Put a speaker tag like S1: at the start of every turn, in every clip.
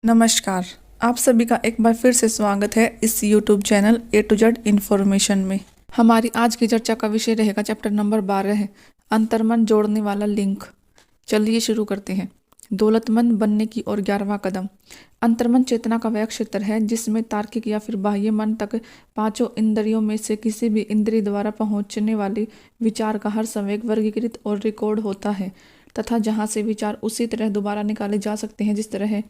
S1: नमस्कार। आप सभी का एक बार फिर से स्वागत है इस YouTube channel A to Z information में। हमारी आज की चर्चा का विषय रहेगा चैप्टर नंबर 12 है अंतर्मन जोड़ने वाला लिंक। चलिए शुरू करते हैं। दौलतमंद बनने की ओर 11वां कदम। अंतर्मन चेतना का वह क्षेत्र है जिसमें तार्किक या फिर बाह्य मन तक पांचों इंद्रियों में से किसी भी इंद्रिय द्वारा पहुंचने वाले विचार का हर संवेग वर्गीकृत और रिकॉर्ड होता है तथा जहां से विचार उसी तरह दोबारा निकाले जा सकते हैं जिस तरह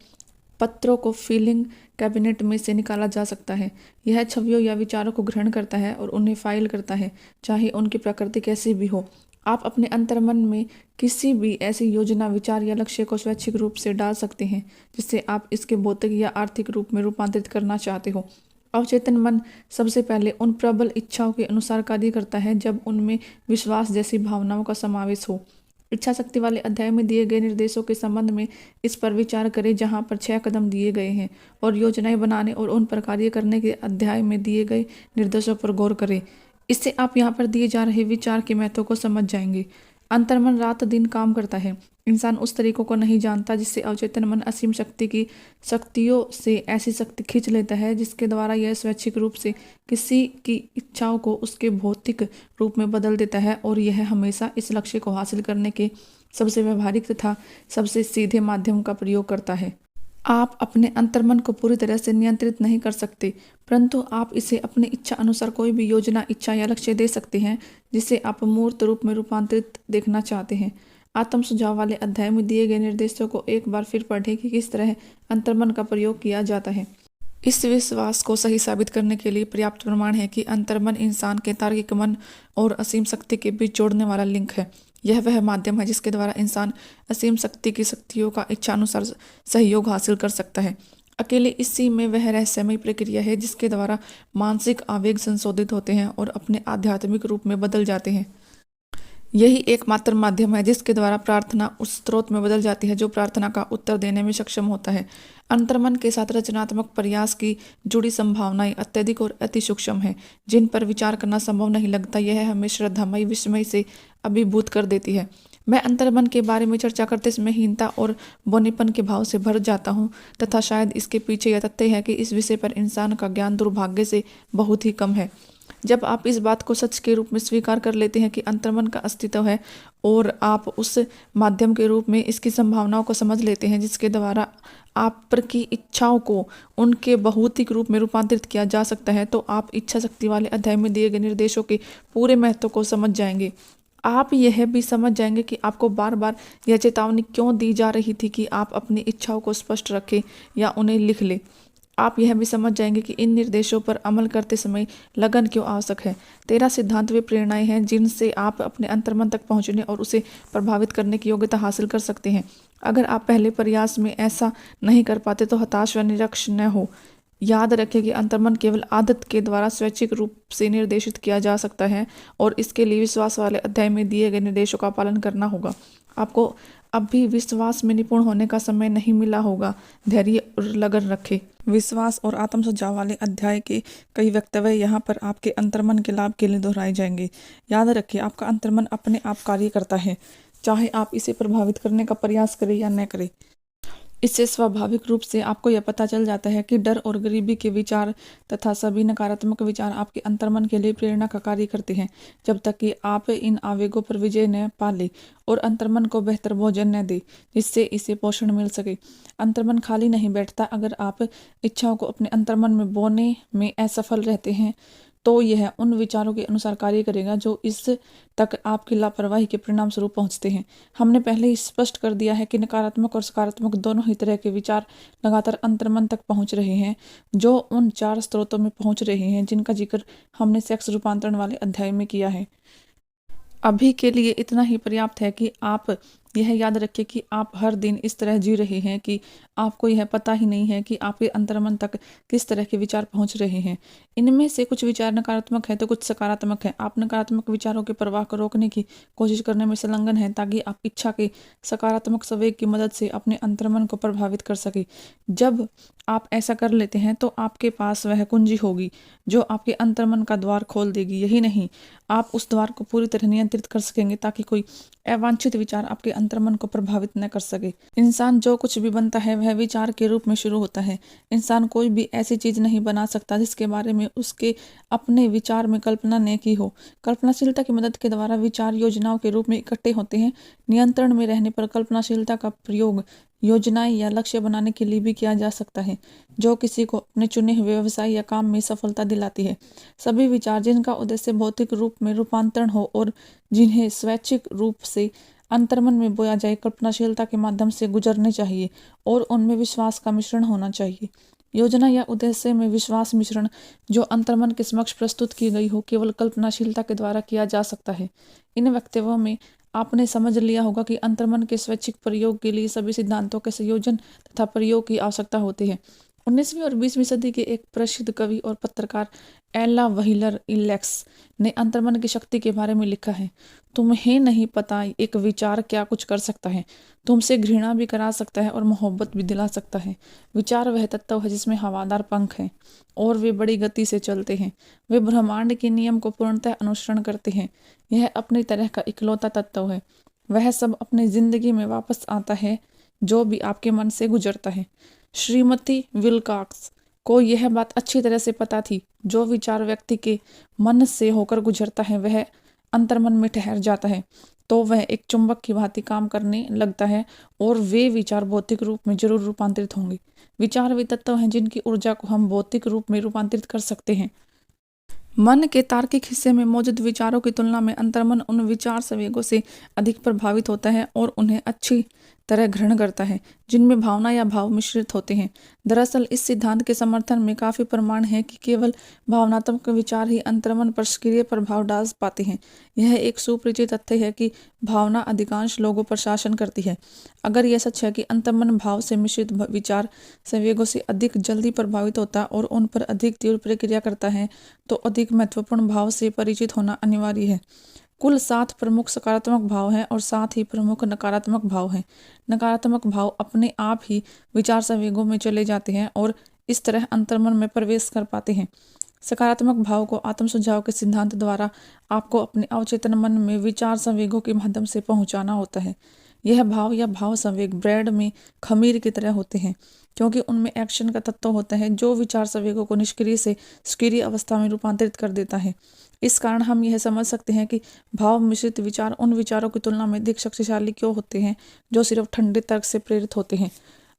S1: पत्रों को फीलिंग कैबिनेट में से निकाला जा सकता है। यह छवियों या विचारों को ग्रहण करता है और उन्हें फाइल करता है, चाहे उनकी प्रकृति कैसी भी हो। आप अपने अंतर्मन में किसी भी ऐसी योजना, विचार या लक्ष्य को स्वैच्छिक रूप से डाल सकते हैं जिसे आप इसके भौतिक या आर्थिक रूप में रूपांतरित करना चाहते हो। अवचेतन मन सबसे पहले उन प्रबल इच्छाओं के अनुसार कार्य करता है जब उनमें विश्वास जैसी भावनाओं का समावेश हो। इच्छा शक्ति वाले अध्याय में दिए गए निर्देशों के संबंध में इस पर विचार करें जहां पर 6 कदम दिए गए हैं, और योजनाएं बनाने और उन पर कार्य करने के अध्याय में दिए गए निर्देशों पर गौर करें। इससे आप यहां पर दिए जा रहे विचार के महत्व को समझ जाएंगे। अंतर्मन रात दिन काम करता है। इंसान उस तरीकों को नहीं जानता जिससे अवचेतन मन असीम शक्ति की शक्तियों से ऐसी शक्ति खींच लेता है जिसके द्वारा यह स्वैच्छिक रूप से किसी की इच्छाओं को उसके भौतिक रूप में बदल देता है, और यह हमेशा इस लक्ष्य को हासिल करने के सबसे व्यवहारिक तथा सबसे सीधे माध्यम का प्रयोग करता है। आप अपने अंतर्मन को पूरी तरह से नियंत्रित नहीं कर सकते, परंतु आप इसे अपनी इच्छा अनुसार कोई भी योजना, इच्छा या लक्ष्य दे सकते हैं जिसे आप मूर्त रूप में रूपांतरित देखना चाहते हैं। आत्म सुझाव वाले अध्याय में दिए गए निर्देशों को एक बार फिर पढ़ें कि किस तरह अंतर्मन का प्रयोग किया जाता है। इस विश्वास को सही साबित करने के लिए पर्याप्त प्रमाण है कि अंतर्मन इंसान के तार्किक मन और असीम शक्ति के बीच जोड़ने वाला लिंक है। यह वह माध्यम है जिसके द्वारा इंसान असीम शक्ति की शक्तियों का इच्छानुसार सहयोग हासिल कर सकता है। अकेले इसी में वह रहस्यमय प्रक्रिया है जिसके द्वारा मानसिक आवेग संशोधित होते हैं और अपने आध्यात्मिक रूप में बदल जाते हैं। यही एकमात्र माध्यम है जिसके द्वारा प्रार्थना उस स्रोत में बदल जाती है जो प्रार्थना का उत्तर देने में सक्षम होता है। अंतर्मन के साथ रचनात्मक प्रयास की जुड़ी संभावनाएं अत्यधिक और अति सूक्ष्म हैं, जिन पर विचार करना संभव नहीं लगता। यह हमें श्रद्धामयी विस्मय से अभिभूत कर देती है। मैं अंतर्मन के बारे में चर्चा करते समय हीनता और बौनेपन के भाव से भर जाता हूँ तथा शायद इसके पीछे यह तथ्य है कि इस विषय पर इंसान का ज्ञान दुर्भाग्य से बहुत ही कम है। जब आप इस बात को सच के रूप में स्वीकार कर लेते हैं कि अंतर्मन का अस्तित्व है और आप उस माध्यम के रूप में इसकी संभावनाओं को समझ लेते हैं जिसके द्वारा आप की इच्छाओं को उनके भौतिक रूप में रूपांतरित किया जा सकता है, तो आप इच्छा शक्ति वाले अध्याय में दिए गए निर्देशों के पूरे महत्व को समझ जाएंगे। आप यह भी समझ जाएंगे कि आपको बार बार यह चेतावनी क्यों दी जा रही थी कि आप अपनी इच्छाओं को स्पष्ट रखें या उन्हें लिख लें। आप यह भी समझ जाएंगे कि इन निर्देशों पर अमल करते समय लगन क्यों आवश्यक है। 13 सिद्धांत वे प्रेरणाएं हैं जिनसे आप अपने अंतर्मन तक पहुंचने और उसे प्रभावित करने की योग्यता हासिल कर सकते हैं। अगर आप पहले प्रयास में ऐसा नहीं कर पाते तो हताश व निराश न हो। याद रखें कि अंतर्मन केवल आदत के द्वारा स्वैच्छिक रूप से निर्देशित किया जा सकता है और इसके लिए विश्वास वाले अध्याय में दिए गए निर्देशों का पालन करना होगा। आपको अभी विश्वास में निपुण होने का समय नहीं मिला होगा। धैर्य और लगन रखें। विश्वास और आत्म सुझाव वाले अध्याय के कई वक्तव्य यहाँ पर आपके अंतर्मन के लाभ के लिए दोहराए जाएंगे। याद रखिए, आपका अंतर्मन अपने आप कार्य करता है, चाहे आप इसे प्रभावित करने का प्रयास करें या न करें। इससे स्वाभाविक रूप से आपको यह पता चल जाता है कि डर और गरीबी के विचार तथा सभी नकारात्मक विचार आपके अंतर्मन के लिए प्रेरणा का कार्य करते हैं, जब तक कि आप इन आवेगों पर विजय न पा ले और अंतर्मन को बेहतर भोजन न दे जिससे इसे पोषण मिल सके। अंतर्मन खाली नहीं बैठता। अगर आप इच्छाओं को अपने अंतर्मन में बोने में असफल रहते हैं तो यह उन विचारों के अनुसार कार्य करेगा जो इस तक आपकी लापरवाही के परिणाम स्वरूप पहुंचते हैं। हमने पहले ही स्पष्ट कर दिया है कि नकारात्मक और सकारात्मक दोनों ही तरह के विचार लगातार अंतर्मन तक पहुंच रहे हैं, जो उन 4 स्रोतों में पहुंच रहे हैं जिनका जिक्र हमने सेक्स रूपांतरण वाले अध्याय में किया है। अभी के लिए इतना ही पर्याप्त है कि आप यह याद रखें कि आप हर दिन इस तरह जी रहे हैं कि आपको यह पता ही नहीं है कि आपके अंतर्मन तक किस तरह के विचार पहुंच रहे हैं। इनमें से कुछ विचार नकारात्मक है तो कुछ सकारात्मक है। आप नकारात्मक विचारों के प्रवाह को रोकने की कोशिश करने में संलग्न हैं ताकि आप इच्छा के सकारात्मक संवेग की मदद से अपने अंतर्मन को प्रभावित कर सके। जब आप ऐसा कर लेते हैं तो आपके पास वह कुंजी होगी जो आपके अंतर्मन का द्वार खोल देगी। यही नहीं, आप उस द्वार को पूरी तरह नियंत्रित कर सकेंगे ताकि कोई अवांछित विचार आपके अंतर्मन को प्रभावित न कर सके। इंसान जो कुछ भी बनता है वह विचार के रूप में शुरू होता है। इंसान कोई भी ऐसी चीज नहीं बना सकता जिसके बारे में उसके अपने विचार में कल्पना न की हो। कल्पनाशीलता की मदद के द्वारा विचार योजनाओं के रूप में इकट्ठे होते हैं। नियंत्रण में रहने पर कल्पनाशीलता का प्रयोग योजनाएं या लक्ष्य बनाने के लिए भी किया जा सकता है, जो किसी को अपने चुने हुए व्यवसाय या काम में सफलता दिलाती है। सभी विचार जिनका उद्देश्य भौतिक रूप में रूपांतरण हो और जिन्हें स्वैच्छिक रूप से अंतर्मन में बोया जाए, कल्पनाशीलता के माध्यम से गुजरने चाहिए और उनमें विश्वास का मिश्रण होना चाहिए। योजना या उद्देश्य में विश्वास मिश्रण जो अंतर्मन के समक्ष प्रस्तुत की गई हो, केवल कल्पनाशीलता के द्वारा किया जा सकता है। इन वक्तव्यों में आपने समझ लिया होगा कि अंतर्मन के स्वैच्छिक प्रयोग के लिए सभी सिद्धांतों के संयोजन तथा प्रयोग की आवश्यकता होती है। 19वीं और 20वीं सदी के एक प्रसिद्ध कवि और पत्रकार एला व्हीलर इलेक्स ने अंतर्मन की शक्ति के बारे में लिखा है। तुम्हें नहीं पता एक विचार क्या कुछ कर सकता है। तुमसे घृणा भी करा सकता है और मोहब्बत भी दिला सकता है। विचार वह तत्व है जिसमें हवादार पंख हैं और वे बड़ी गति से चलते हैं। वे ब्रह्मांड के नियम को पूर्णतः अनुसरण करते हैं। यह अपनी तरह का इकलौता तत्व है। वह सब अपनी जिंदगी में वापस आता है जो भी आपके मन से गुजरता है। श्रीमती विलकॉक्स को यह बात अच्छी तरह से पता थी, जो विचार व्यक्ति के मन से होकर गुजरता है वह अंतर्मन में ठहर जाता है, तो वह एक चुंबक की भांति काम करने लगता है और वे विचार भौतिक रूप में जरूर रूपांतरित होंगे। विचार वे तत्व हैं जिनकी ऊर्जा को हम भौतिक रूप में रूपांतरित कर सकते हैं। मन के तार्किक हिस्से में मौजूद विचारों की तुलना में अंतर्मन उन विचार संवेगों से अधिक प्रभावित होता है और उन्हें अच्छी तरह ग्रहण करता है जिनमें भावना या भाव मिश्रित होते हैं। दरअसल इस सिद्धांत के समर्थन में काफी प्रमाण है कि केवल भावनात्मक विचार ही अंतर्मन पर सक्रिय प्रभाव डाल पाते हैं। यह एक सुपरिचित तथ्य है कि भावना अधिकांश लोगों पर शासन करती है। अगर यह सच है कि अंतर्मन भाव से मिश्रित विचार संवेगों से अधिक जल्दी प्रभावित होता और उन पर अधिक तीव्र प्रक्रिया करता है, तो अधिक महत्वपूर्ण भाव से परिचित होना अनिवार्य है। कुल 7 प्रमुख सकारात्मक भाव हैं और 7 ही प्रमुख नकारात्मक भाव हैं। नकारात्मक भाव अपने आप ही विचार संवेगों में चले जाते हैं और इस तरह अंतर्मन में प्रवेश कर पाते हैं। सकारात्मक भाव को आत्म सुझाव के सिद्धांत द्वारा आपको अपने अवचेतन मन में विचार संवेगों के माध्यम से पहुंचाना होता है। यह भाव या भाव संवेग ब्रेड में खमीर की तरह होते हैं, क्योंकि उनमें एक्शन का तत्व होता है जो विचार संवेगों को निष्क्रिय से सक्रिय अवस्था में रूपांतरित कर देता है। इस कारण हम यह समझ सकते हैं कि भाव मिश्रित विचार उन विचारों की तुलना में अधिक शक्तिशाली क्यों होते हैं जो सिर्फ ठंडे तर्क से प्रेरित होते हैं।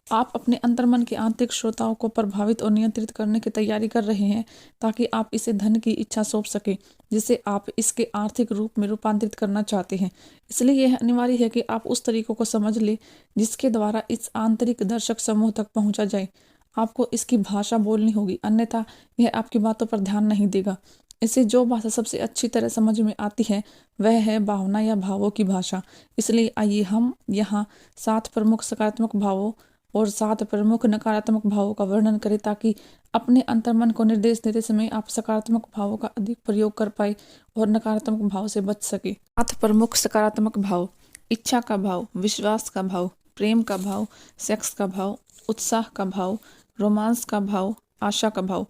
S1: आप अपने अंतर्मन के आंतरिक श्रोताओं को प्रभावित और नियंत्रित करने की तैयारी कर रहे हैं ताकि आप इसे धन की इच्छा सौंप सके जिसे आप इसके आर्थिक रूप में रूपांतरित करना चाहते हैं। इसलिए यह अनिवार्य है कि आप उस तरीकों को समझ लें जिसके द्वारा इस आंतरिक दर्शक समूह तक पहुंचा जाए। आपको इसकी भाषा बोलनी होगी, अन्यथा यह आपकी बातों पर ध्यान नहीं देगा। इसे जो भाषा सबसे अच्छी तरह समझ में आती है वह है भावना या भावों की भाषा। इसलिए आइए हम यहाँ 7 प्रमुख सकारात्मक भावों और 7 प्रमुख नकारात्मक भावों का वर्णन करें ताकि अपने अंतर्मन को निर्देश देते समय आप सकारात्मक भावों का अधिक प्रयोग कर पाए और नकारात्मक भाव से बच सके। 7 प्रमुख सकारात्मक भाव: इच्छा का भाव, विश्वास का भाव, प्रेम का भाव, सेक्स का भाव, उत्साह का भाव, रोमांस का भाव, आशा का भाव।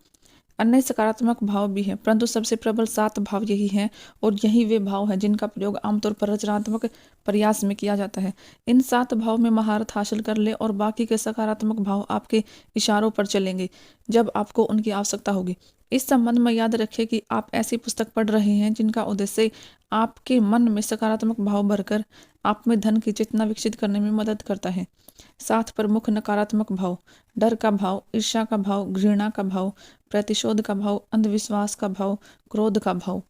S1: अन्य सकारात्मक भाव भी हैं, परंतु सबसे प्रबल 7 भाव यही हैं और यही वे भाव हैं जिनका प्रयोग आमतौर पर रचनात्मक प्रयास में किया जाता है। इन 7 भाव में महारत हासिल कर ले और बाकी के सकारात्मक भाव आपके इशारों पर चलेंगे जब आपको उनकी आवश्यकता होगी। इस संबंध में याद रखें कि आप ऐसी पुस्तक पढ़ रहे हैं जिनका उद्देश्य आपके मन में सकारात्मक भाव भरकर आप में धन की चेतना विकसित करने में मदद करता है। 7 प्रमुख नकारात्मक भाव: डर का भाव, ईर्ष्या का भाव, घृणा का भाव, प्रतिशोध का भाव, अंधविश्वास का भाव, क्रोध का भाव।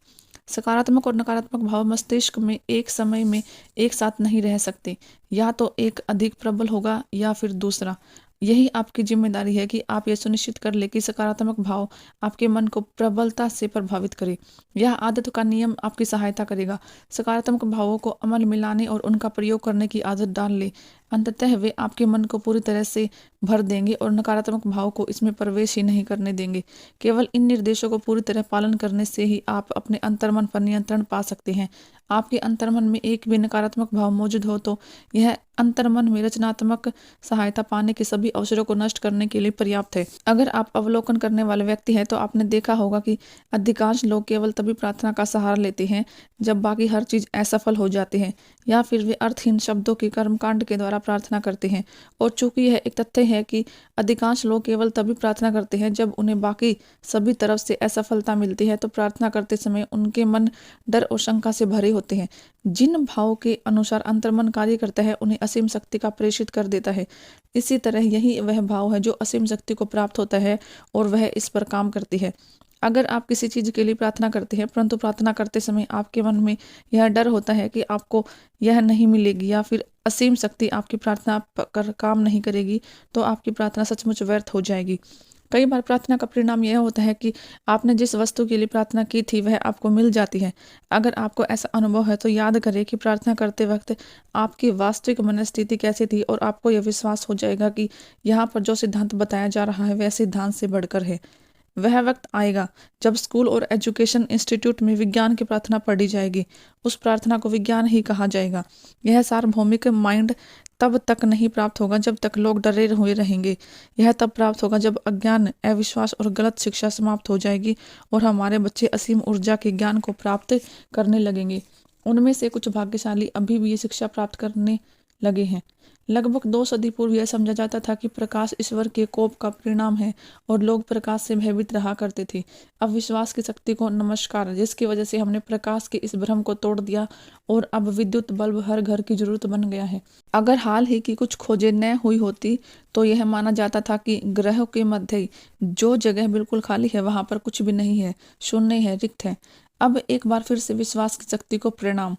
S1: सकारात्मक और नकारात्मक भाव मस्तिष्क में एक समय में एक साथ नहीं रह सकते, या तो एक अधिक प्रबल होगा या फिर दूसरा। यही आपकी जिम्मेदारी है कि आप ये सुनिश्चित कर ले कि सकारात्मक भाव आपके मन को प्रबलता से प्रभावित करे। यह आदत का नियम आपकी सहायता करेगा। सकारात्मक भावों को अमल में लाने और उनका प्रयोग करने की आदत डाल ले। अंततः वे आपके मन को पूरी तरह से भर देंगे और नकारात्मक भाव को इसमें प्रवेश ही नहीं करने देंगे। केवल इन निर्देशों को पूरी तरह पालन करने से ही आप अपने अंतर्मन पर नियंत्रण पा सकते हैं। आपके अंतर्मन में एक भी नकारात्मक भाव मौजूद हो तो यह अंतर्मन में रचनात्मक सहायता पाने के सभी अवसरों को नष्ट करने के लिए पर्याप्त है। अगर आप अवलोकन करने वाले व्यक्ति हैं तो आपने देखा होगा कि अधिकांश लोग केवल तभी प्रार्थना का सहारा लेते हैं जब बाकी हर चीज असफल हो जाती है। या फिर वे अर्थहीन शब्दों के कर्मकांड के द्वारा प्रार्थना करते हैं। और चूंकि यह एक तथ्य है कि अधिकांश लोग केवल तभी प्रार्थना करते हैं जब उन्हें बाकी सभी तरफ से असफलता मिलती है, तो प्रार्थना करते समय उनके मन डर और शंका से भरे होते हैं। जिन भावों के अनुसार अंतर्मन कार्य करता है उन्हें असीम शक्ति का प्रेषित कर देता है। इसी तरह यही वह भाव है जो असीम शक्ति को प्राप्त होता है और वह इस पर काम करती है। अगर आप किसी चीज़ के लिए प्रार्थना करते हैं परंतु प्रार्थना करते समय आपके मन में यह डर होता है कि आपको यह नहीं मिलेगी या फिर असीम शक्ति आपकी प्रार्थना कर काम नहीं करेगी, तो आपकी प्रार्थना सचमुच व्यर्थ हो जाएगी। कई बार प्रार्थना का परिणाम यह होता है कि आपने जिस वस्तु के लिए प्रार्थना की थी वह आपको मिल जाती है। अगर आपको ऐसा अनुभव है तो याद करें कि प्रार्थना करते वक्त आपकी वास्तविक मनस्थिति कैसी थी और आपको यह विश्वास हो जाएगा कि यहाँ पर जो सिद्धांत बताया जा रहा है वह सिद्धांत से बढ़कर है। वह वक्त आएगा जब स्कूल और एजुकेशन इंस्टीट्यूट में विज्ञान की प्रार्थना पढ़ी जाएगी। उस प्रार्थना को विज्ञान ही कहा जाएगा। यह सार्वभौमिक माइंड तब तक नहीं प्राप्त होगा जब तक लोग डरे हुए रहेंगे। यह तब प्राप्त होगा जब अज्ञान, अविश्वास और गलत शिक्षा समाप्त हो जाएगी और हमारे बच्चे असीम ऊर्जा के ज्ञान को प्राप्त करने लगेंगे। उनमें से कुछ भाग्यशाली अभी भी ये शिक्षा प्राप्त करने लगे हैं। लगभग 2 सदी पूर्व यह समझा जाता था कि प्रकाश ईश्वर के कोप का परिणाम है और लोग प्रकाश से भयभीत रहा करते थे। अब विश्वास की शक्ति को नमस्कार, जिसकी वजह से हमने प्रकाश के इस भ्रम को तोड़ दिया और अब विद्युत बल्ब हर घर की जरूरत बन गया है। अगर हाल ही की कुछ खोजें न हुई होती तो यह माना जाता था कि ग्रहों के मध्य जो जगह बिल्कुल खाली है वहां पर कुछ भी नहीं है, शून्य है, रिक्त है। अब एक बार फिर से विश्वास की शक्ति को प्रणाम।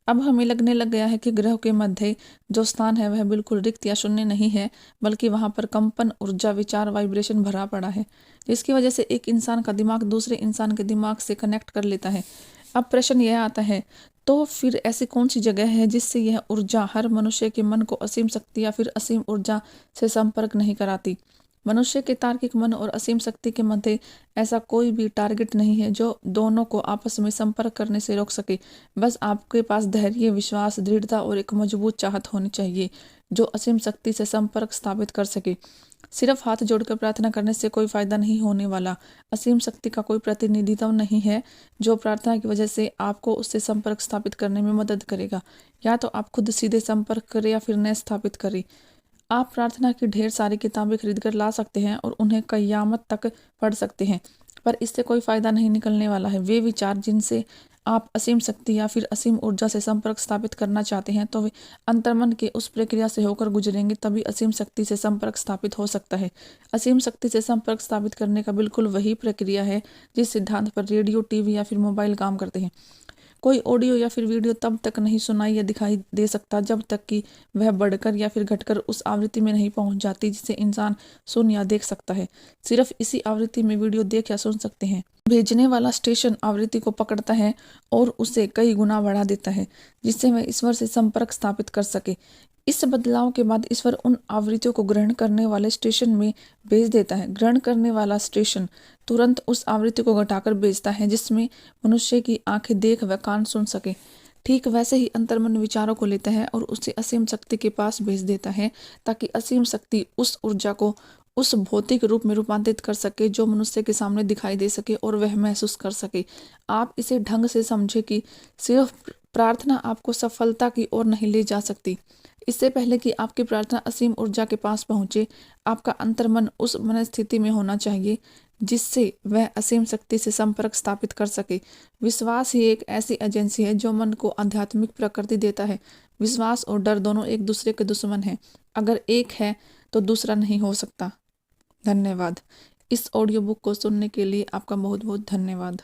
S1: अब हमें लगने लग गया है कि ग्रह के मध्य जो स्थान है वह बिल्कुल रिक्त या शून्य नहीं है, बल्कि वहां पर कंपन, ऊर्जा, विचार, वाइब्रेशन भरा पड़ा है, जिसकी वजह से एक इंसान का दिमाग दूसरे इंसान के दिमाग से कनेक्ट कर लेता है। अब प्रश्न यह आता है, तो फिर ऐसी कौन सी जगह है जिससे यह ऊर्जा हर मनुष्य के मन को असीम शक्ति या फिर असीम ऊर्जा से संपर्क नहीं कराती? मनुष्य के तार्किक मन और असीम शक्ति के मध्य ऐसा कोई भी टारगेट नहीं है जो दोनों को आपस में संपर्क करने से रोक सके। बस आपके पास धैर्य, विश्वास, दृढ़ता और एक मजबूत चाहत होनी चाहिए जो असीम शक्ति से संपर्क स्थापित कर सके। सिर्फ हाथ जोड़कर प्रार्थना करने से कोई फायदा नहीं होने वाला। असीम शक्ति का कोई प्रतिनिधित्व नहीं है जो प्रार्थना की वजह से आपको उससे संपर्क स्थापित करने में मदद करेगा। या तो आप खुद सीधे संपर्क करें या फिर न स्थापित करें। आप प्रार्थना की ढेर सारी किताबें खरीद कर ला सकते हैं और उन्हें कयामत तक पढ़ सकते हैं, पर इससे कोई फायदा नहीं निकलने वाला है। वे विचार जिनसे आप असीम शक्ति या फिर असीम ऊर्जा से संपर्क स्थापित करना चाहते हैं तो वे अंतर्मन के उस प्रक्रिया से होकर गुजरेंगे, तभी असीम शक्ति से संपर्क स्थापित हो सकता है। असीम शक्ति से संपर्क स्थापित करने का बिल्कुल वही प्रक्रिया है जिस सिद्धांत पर रेडियो, टीवी या फिर मोबाइल काम करते हैं। कोई ऑडियो या फिर वीडियो तब तक नहीं सुनाई या दिखाई दे सकता जब तक कि वह बढ़कर या फिर घटकर उस आवृत्ति में नहीं पहुंच जाती जिसे इंसान सुन या देख सकता है। सिर्फ इसी आवृत्ति में वीडियो देख या सुन सकते हैं। भेजने वाला स्टेशन आवृत्ति को पकड़ता है और उसे कई गुना बढ़ा देता है जिससे वह ईश्वर से संपर्क स्थापित कर सके। इस बदलाव के बाद ईश्वर उन आवृत्तियों को ग्रहण करने वाले स्टेशन में भेज देता है। ग्रहण करने वाला स्टेशन तुरंत उस आवृत्ति को घटाकर भेजता है जिसमें मनुष्य की आंखें देख व कान सुन सके। ठीक वैसे ही अंतर्मन विचारों को लेता है और उसे असीम शक्ति के पास भेज देता है ताकि असीम शक्ति उस ऊर्जा को उस भौतिक रूप में रूपांतरित कर सके जो मनुष्य के सामने दिखाई दे सके और वह महसूस कर सके। आप इसे ढंग से समझे कि सिर्फ प्रार्थना आपको सफलता की ओर नहीं ले जा सकती। इससे पहले कि आपकी प्रार्थना असीम ऊर्जा के पास पहुंचे, आपका अंतर्मन उस मनस्थिति में होना चाहिए जिससे वह असीम शक्ति से संपर्क स्थापित कर सके। विश्वास ही एक ऐसी एजेंसी है जो मन को आध्यात्मिक प्रकृति देता है। विश्वास और डर दोनों एक दूसरे के दुश्मन हैं। अगर एक है तो दूसरा नहीं हो सकता। धन्यवाद। इस ऑडियो बुक को सुनने के लिए आपका बहुत बहुत धन्यवाद।